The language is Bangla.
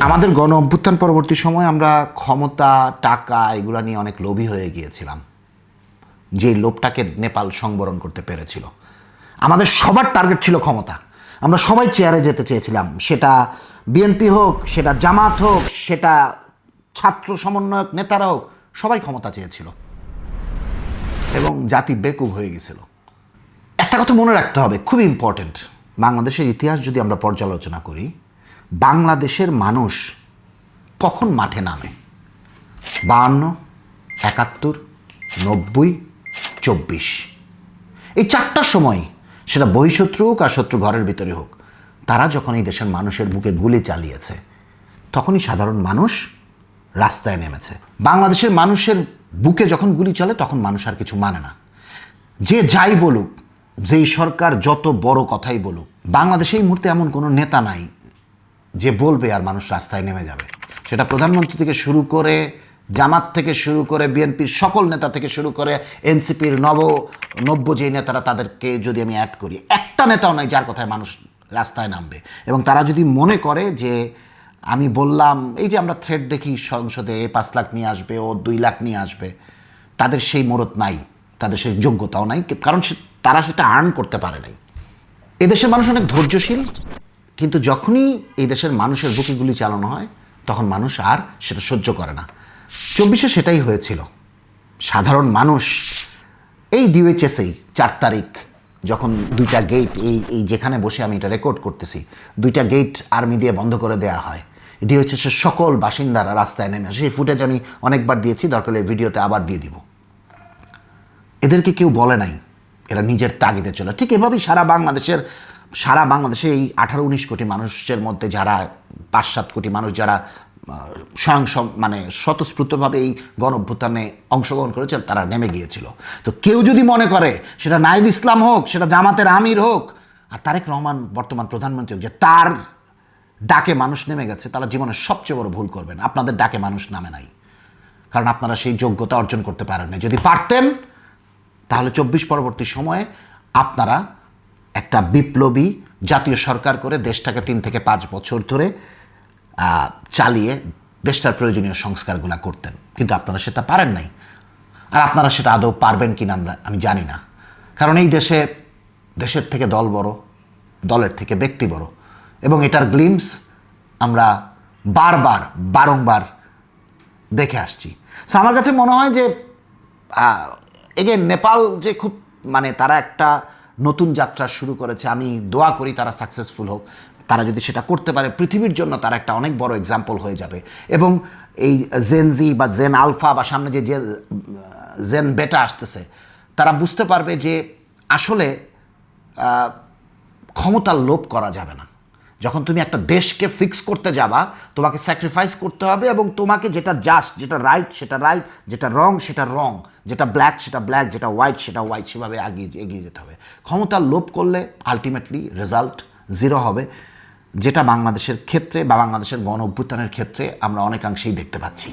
আমাদের গণ অভ্যুত্থান পরবর্তী সময়ে আমরা ক্ষমতা, টাকা এগুলো নিয়ে অনেক লোভী হয়ে গিয়েছিলাম, যে লোভটাকে নেপাল সংবরণ করতে পেরেছিল। আমাদের সবার টার্গেট ছিল ক্ষমতা। আমরা সবাই চেয়ারে যেতে চেয়েছিলাম, সেটা বিএনপি হোক, সেটা জামাত হোক, সেটা ছাত্র সমন্বয়ক নেতারা হোক, সবাই ক্ষমতা চেয়েছিল এবং জাতি বেকুব হয়ে গেছিল। একটা কথা মনে রাখতে হবে, খুব ইম্পর্টেন্ট, বাংলাদেশের ইতিহাস যদি আমরা পর্যালোচনা করি, বাংলাদেশের মানুষ কখন মাঠে নামে? 52, 71, 90, 24, এই চারটার সময়, সেটা বহিঃশত্রু হোক আর শত্রু ঘরের ভিতরে হোক, তারা যখন এই দেশের মানুষের বুকে গুলি চালিয়েছে, তখনই সাধারণ মানুষ রাস্তায় নেমেছে। বাংলাদেশের মানুষের বুকে যখন গুলি চলে, তখন মানুষ আর কিছু মানে না। যে যাই বলুক, যেই সরকার যত বড় কথাই বলুক, বাংলাদেশে এই মুহূর্তে এমন কোনো নেতা নাই যে বলবে আর মানুষ রাস্তায় নেমে যাবে। সেটা প্রধানমন্ত্রী থেকে শুরু করে, জামাত থেকে শুরু করে, বিএনপির সকল নেতা থেকে শুরু করে, এনসিপির নব্য যেই নেতারা, তাদেরকে যদি আমি অ্যাড করি, একটা নেতাও নাই যার কথায় মানুষ রাস্তায় নামবে। এবং তারা যদি মনে করে যে আমি বললাম, এই যে আমরা থ্রেড দেখি সংসদে, 5 লাখ নিয়ে আসবে, ও 2 লাখ নিয়ে আসবে, তাদের সেই মরদ নাই, তাদের সেই যোগ্যতাও নাই, কারণ তারা সেটা আর্ন করতে পারে নাই। এদেশের মানুষ অনেক ধৈর্যশীল, কিন্তু যখনই এই দেশের মানুষের বুকে গুলি চালানো হয়, তখন মানুষ আর সেটা সহ্য করে না। 24-এ সেটাই হয়েছিল। সাধারণ মানুষ এই ডিওএইচএসেই 4 তারিখ যখন 2টা গেট, এই যেখানে বসে আমি এটা রেকর্ড করতেছি, 2টা গেট আর্মি দিয়ে বন্ধ করে দেওয়া হয়, ডিওএইচএসের সকল বাসিন্দারা রাস্তায় নেমে আসে। সেই ফুটেজ আমি অনেকবার দিয়েছি, দরকার হলে ভিডিওতে আবার দিয়ে দিব। এদেরকে কেউ বলে নাই, এরা নিজের তাগিদে চলে। ঠিক এভাবেই সারা বাংলাদেশে এই 18-19 কোটি মানুষের মধ্যে যারা 5-7 কোটি মানুষ যারা স্বতঃস্ফূর্তভাবে এই গণ অভ্যুত্থানে অংশগ্রহণ করেছিল, তারা নেমে গিয়েছিল। তো কেউ যদি মনে করে, সেটা নাহিদ ইসলাম হোক, সেটা জামাতের আমির হোক, আর তারেক রহমান বর্তমান প্রধানমন্ত্রী হোক, যে তার ডাকে মানুষ নেমে গেছে, তারা জীবনের সবচেয়ে বড় ভুল করবেন। আপনাদের ডাকে মানুষ নামে নাই, কারণ আপনারা সেই যোগ্যতা অর্জন করতে পারেন না। যদি পারতেন, তাহলে 24 পরবর্তী সময়ে আপনারা একটা বিপ্লবী জাতীয় সরকার করে দেশটাকে 3 থেকে 5 বছর ধরে চালিয়ে দেশটার প্রয়োজনীয় সংস্কারগুলো করতেন। কিন্তু আপনারা সেটা পারেন নাই, আর আপনারা সেটা আদৌ পারবেন কিনা আমি জানি না। কারণ এই দেশের থেকে দল বড়, দলের থেকে ব্যক্তি বড়, এবং এটার গ্লিমস আমরা বারংবার দেখে আসছি। সো আমার কাছে মনে হয় যে এগেন নেপাল যে খুব তারা একটা নতুন যাত্রা শুরু করেছে, আমি দোয়া করি তারা সাকসেসফুল হোক। তারা যদি সেটা করতে পারে, পৃথিবীর জন্য তারা একটা অনেক বড় এক্সাম্পল হয়ে যাবে। এবং এই জেনজি বা জেন আলফা বা সামনে যে জেন বেটা আসতেছে, তারা বুঝতে পারবে যে আসলে ক্ষমতার লোভ করা যাবে না। যখন তুমি একটা দেশকে ফিক্স করতে যাবা, তোমাকে স্যাক্রিফাইস করতে হবে, এবং তোমাকে যেটা জাস্ট, যেটা রাইট সেটা রাইট, যেটা রং সেটা রং, যেটা ব্ল্যাক সেটা ব্ল্যাক, যেটা হোয়াইট সেটা হোয়াইট, সেভাবে এগিয়ে যেতে হবে। ক্ষমতার লোভ করলে আলটিমেটলি রেজাল্ট 0 হবে, যেটা বাংলাদেশের ক্ষেত্রে বা বাংলাদেশের গণ অভ্যুত্থানের ক্ষেত্রে আমরা অনেকাংশেই দেখতে পাচ্ছি।